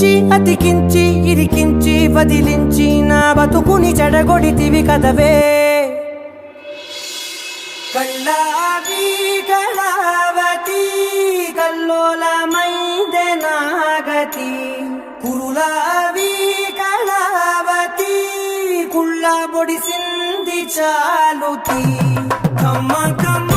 అతికించి అతికించి ఇరికించి వదిలించి నా బతుకుని చెడగొడితివి కదవే కళ్ళావి కళావతి కల్లోలమైందే నాగతి కురులావి కళావతి కుళ్ళ బొడిసింది చాలుతి కమ్మ కమ్మ